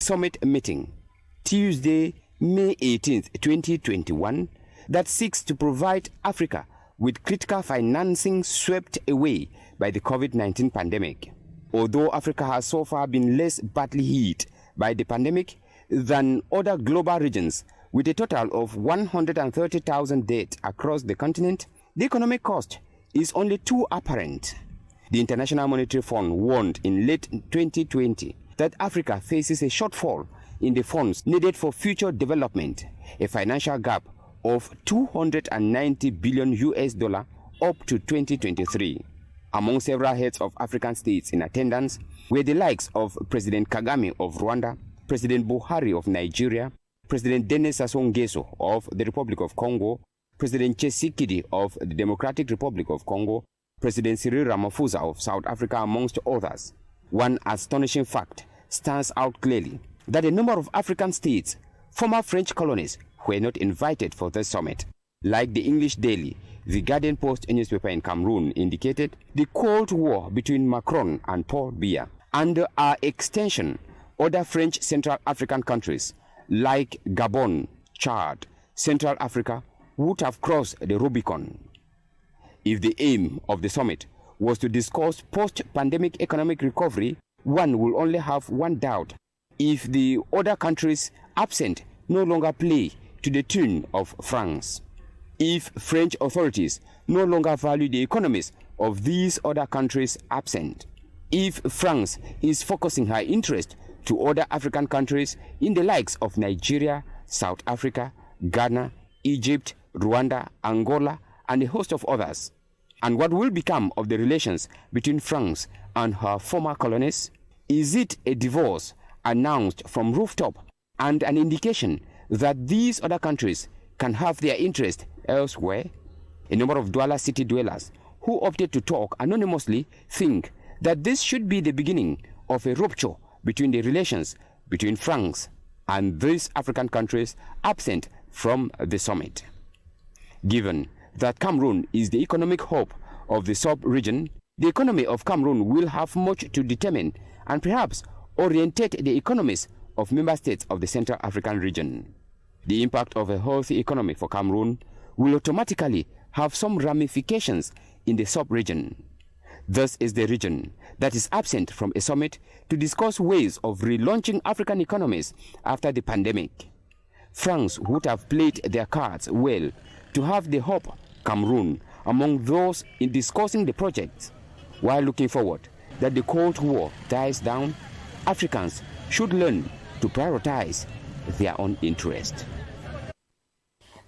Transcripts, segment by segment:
summit meeting, Tuesday, May 18, 2021, that seeks to provide Africa with critical financing swept away by the COVID-19 pandemic. Although Africa has so far been less badly hit by the pandemic than other global regions, with a total of 130,000 deaths across the continent, the economic cost is only too apparent. The International Monetary Fund warned in late 2020 that Africa faces a shortfall in the funds needed for future development, a financial gap of $290 billion up to 2023. Among several heads of African states in attendance were the likes of President Kagame of Rwanda, President Buhari of Nigeria, President Denis Sassou Nguesso of the Republic of Congo, President Tshisekedi of the Democratic Republic of Congo, President Cyril Ramaphosa of South Africa, amongst others. One astonishing fact stands out clearly, that a number of African states, former French colonies, were not invited for this summit. Like the English daily, the Guardian Post newspaper in Cameroon indicated, the Cold War between Macron and Paul Biya, and our extension, other French Central African countries like Gabon, Chad, Central Africa would have crossed the Rubicon. If the aim of the summit was to discuss post-pandemic economic recovery, one will only have one doubt: if the other countries absent no longer play to the tune of France. If French authorities no longer value the economies of these other countries absent. If France is focusing her interest to other African countries in the likes of Nigeria, South Africa, Ghana, Egypt, Rwanda, Angola, and a host of others. And what will become of the relations between France and her former colonies? Is it a divorce announced from rooftop and an indication that these other countries can have their interest elsewhere? A number of Douala city dwellers who opted to talk anonymously think that this should be the beginning of a rupture between the relations between France and these African countries absent from the summit. Given that Cameroon is the economic hub of the sub-region, the economy of Cameroon will have much to determine and perhaps orientate the economies of member states of the Central African region. The impact of a healthy economy for Cameroon will automatically have some ramifications in the sub-region. This is the region that is absent from a summit to discuss ways of relaunching African economies after the pandemic. France would have played their cards well to have the hub Cameroon among those in discussing the project. While looking forward that the Cold War dies down, Africans should learn to prioritize their own interest.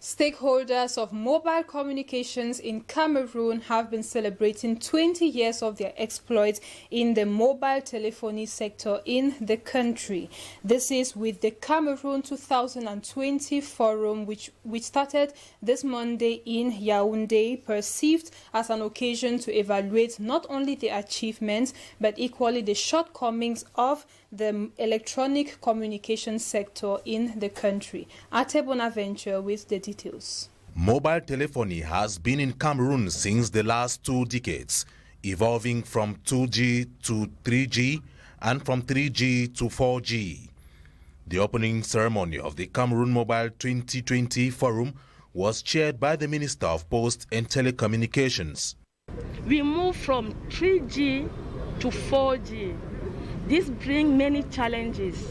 Stakeholders of mobile communications in Cameroon have been celebrating 20 years of their exploits in the mobile telephony sector in the country. This is with the Cameroon 2020 Forum, which started this Monday in Yaoundé, perceived as an occasion to evaluate not only the achievements but equally the shortcomings of the electronic communication sector in the country. Ate Bonaventure with the details. Mobile telephony has been in Cameroon since the last 2 decades, evolving from 2G to 3G and from 3G to 4G. The opening ceremony of the Cameroon Mobile 2020 Forum was chaired by the Minister of Posts and Telecommunications. We moved from 3G to 4G. This brings many challenges.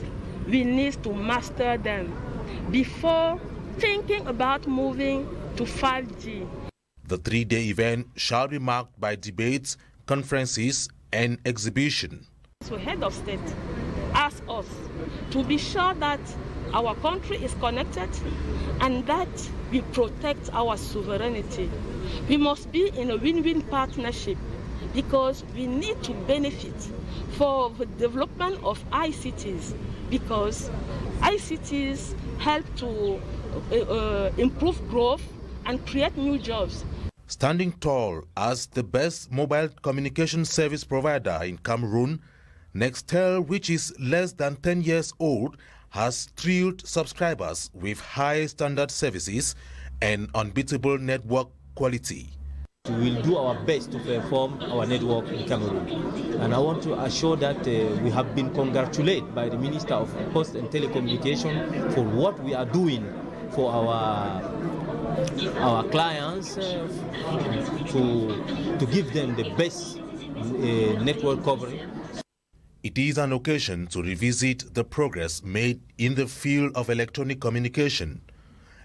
We need to master them before thinking about moving to 5G. The 3-day event shall be marked by debates, conferences, and exhibition. So head of state asked us to be sure that our country is connected and that we protect our sovereignty. We must be in a win-win partnership because we need to benefit for the development of ICTs, because ICTs help to improve growth and create new jobs. Standing tall as the best mobile communication service provider in Cameroon, Nextel, which is less than 10 years old, has thrilled subscribers with high standard services and unbeatable network quality. We will do our best to perform our network in Cameroon. And I want to assure that we have been congratulated by the Minister of Post and Telecommunication for what we are doing for our clients to give them the best network coverage. It is an occasion to revisit the progress made in the field of electronic communication,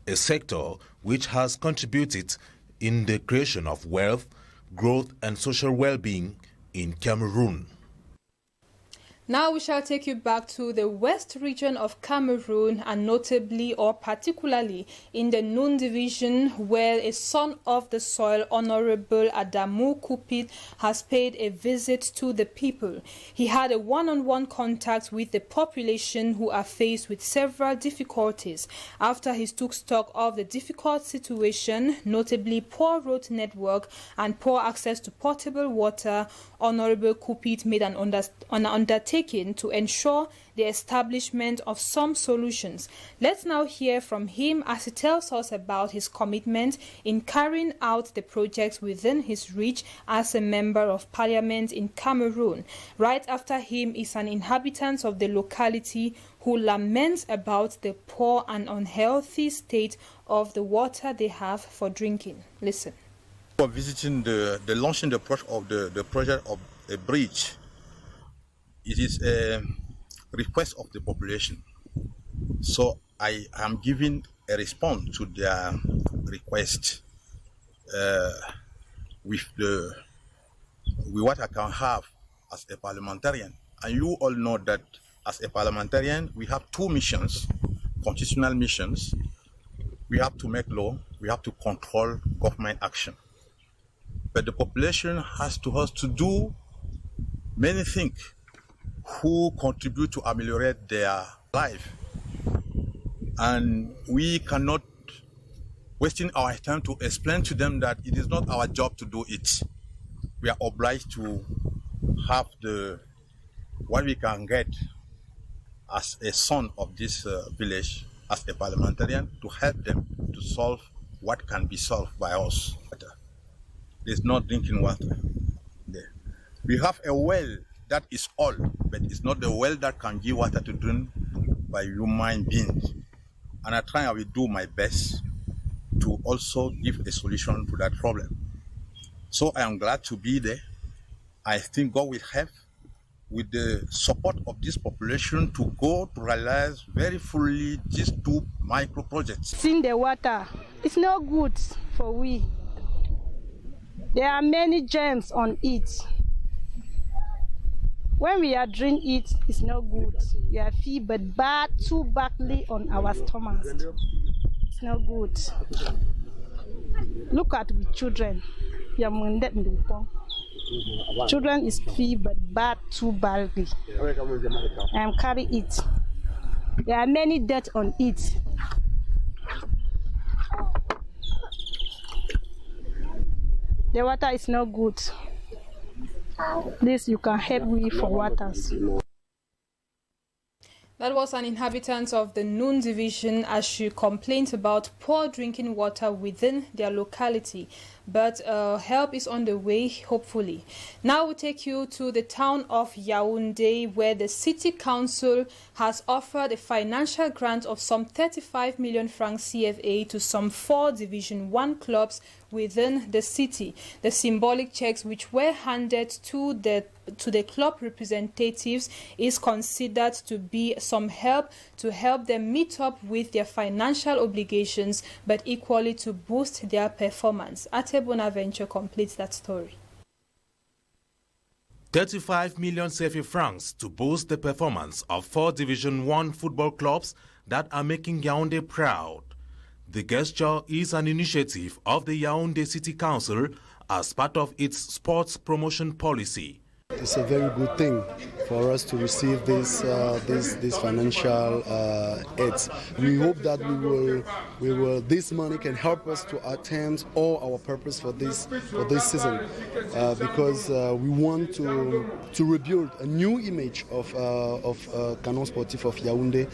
a sector which has contributed in the creation of wealth, growth and social well-being in Cameroon. Now we shall take you back to the west region of Cameroon, and notably or particularly in the Noun division, where a son of the soil, Honorable Adamu Kupit, has paid a visit to the people. He had a one-on-one contact with the population who are faced with several difficulties. After he took stock of the difficult situation, notably poor road network and poor access to potable water, Honorable Kupit made an undertaking to ensure the establishment of some solutions. Let's now hear from him as he tells us about his commitment in carrying out the projects within his reach as a member of parliament in Cameroon. Right after him is an inhabitant of the locality who laments about the poor and unhealthy state of the water they have for drinking. Listen. For visiting the launching the project of a bridge, it is a request of the population. So I am giving a response to their request with what I can have as a parliamentarian. And you all know that as a parliamentarian, we have two missions, constitutional missions. We have to make law, we have to control government action. But the population has to do many things who contribute to ameliorate their life. And we cannot wasting our time to explain to them that it is not our job to do it. We are obliged to have what we can get as a son of this village, as a parliamentarian, to help them to solve what can be solved by us. There's no drinking water there. We have a well that is all, but it's not the well that can give water to drink by human beings. And I will do my best to also give a solution to that problem. So I am glad to be there. I think God will help with the support of this population to go to realize very fully these two micro projects. Seeing the water, it's not good for we. There are many germs on it. When we are drinking it, it's not good. We are fever, bad, too badly on our stomachs. It's not good. Look at the children. Children is fever, bad, too badly. And carry it. There are many deaths on it. The water is not good. This you can help me for waters. That was an inhabitant of the Noun division as she complained about poor drinking water within their locality. But help is on the way, hopefully. Now we take you to the town of Yaoundé, where the city council has offered a financial grant of some 35 million francs CFA to some 4 Division 1 clubs within the city. The symbolic checks which were handed to the club representatives is considered to be some help to help them meet up with their financial obligations, but equally to boost their performance. Ate Bonaventure completes that story. 35 million CFA francs to boost the performance of 4 Division 1 football clubs that are making Yaoundé proud. The gesture is an initiative of the Yaoundé City Council as part of its sports promotion policy. It's a very good thing for us to receive this financial aids. We hope that this money can help us to attain all our purpose for this season, because we want to rebuild a new image of Canon Sportif of Yaoundé.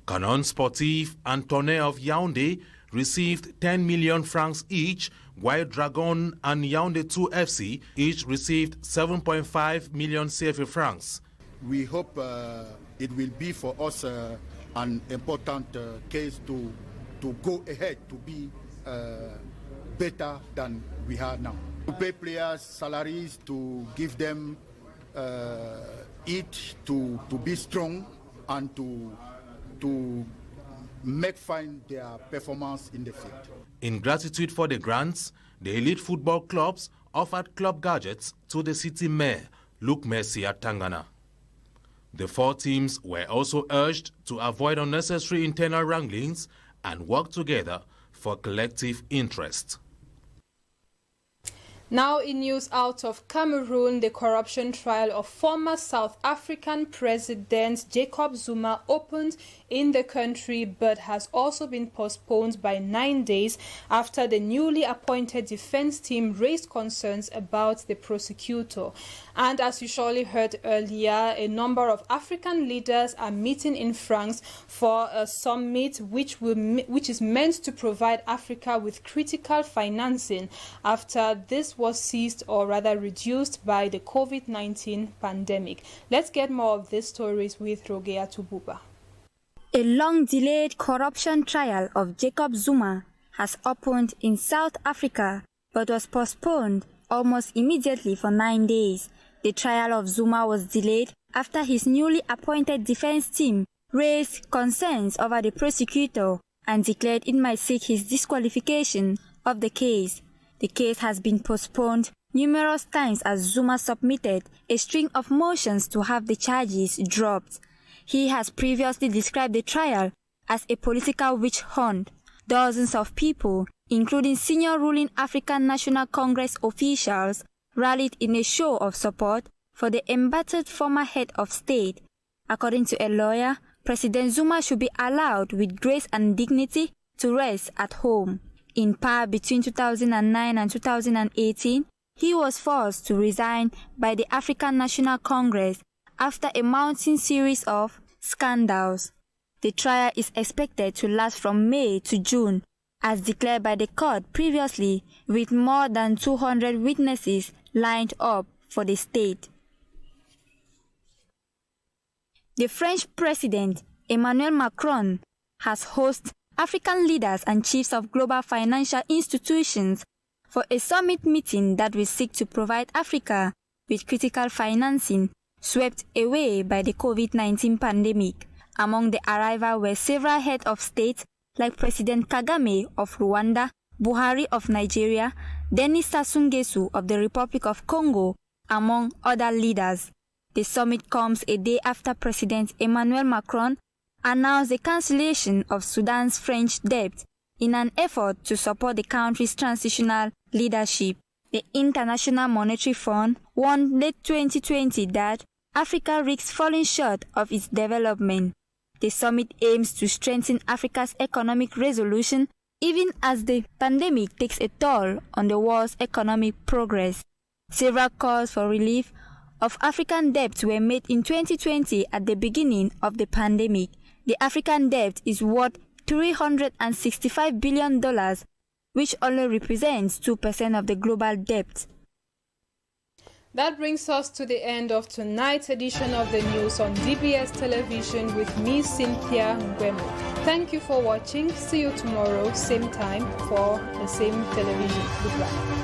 Canon Sportif and Tonnerre of Yaoundé received 10 million francs each, while Dragon and Yaoundé 2 FC each received 7.5 million CFA francs. We hope it will be for us an important case to go ahead, to be better than we are now. To pay players salaries, to give them to be strong, and to make fine their performance in the field. In gratitude for the grants, the elite football clubs offered club gadgets to the city mayor, Luke Mercy at Tangana. The 4 teams were also urged to avoid unnecessary internal wranglings and work together for collective interest. Now in news out of Cameroon, the corruption trial of former South African President Jacob Zuma opened in the country but has also been postponed by 9 days after the newly appointed defense team raised concerns about the prosecutor. And as you surely heard earlier, a number of African leaders are meeting in France for a summit which is meant to provide Africa with critical financing after this was seized or rather reduced by the COVID-19 pandemic. Let's get more of these stories with Rogea Tububa. A long-delayed corruption trial of Jacob Zuma has opened in South Africa but was postponed almost immediately for 9 days. The trial of Zuma was delayed after his newly appointed defense team raised concerns over the prosecutor and declared it might seek his disqualification of the case. The case has been postponed numerous times as Zuma submitted a string of motions to have the charges dropped. He has previously described the trial as a political witch hunt. Dozens of people, including senior ruling African National Congress officials, rallied in a show of support for the embattled former head of state. According to a lawyer, President Zuma should be allowed with grace and dignity to rest at home. In power between 2009 and 2018, he was forced to resign by the African National Congress after a mounting series of scandals. The trial is expected to last from May to June, as declared by the court previously, with more than 200 witnesses lined up for the state. The French President Emmanuel Macron has hosted African leaders and chiefs of global financial institutions for a summit meeting that will seek to provide Africa with critical financing swept away by the COVID-19 pandemic. Among the arrival were several heads of state like President Kagame of Rwanda, Buhari of Nigeria, Denis Sassou Nguesso of the Republic of Congo, among other leaders. The summit comes a day after President Emmanuel Macron announced the cancellation of Sudan's French debt in an effort to support the country's transitional leadership. The International Monetary Fund warned late 2020 that Africa risks falling short of its development. The summit aims to strengthen Africa's economic resolution even as the pandemic takes a toll on the world's economic progress. Several calls for relief of African debt were made in 2020 at the beginning of the pandemic. The African debt is worth $365 billion, which only represents 2% of the global debt. That brings us to the end of tonight's edition of the news on DBS Television with me, Cynthia Ngwemo. Thank you for watching. See you tomorrow, same time, for the same television. Goodbye.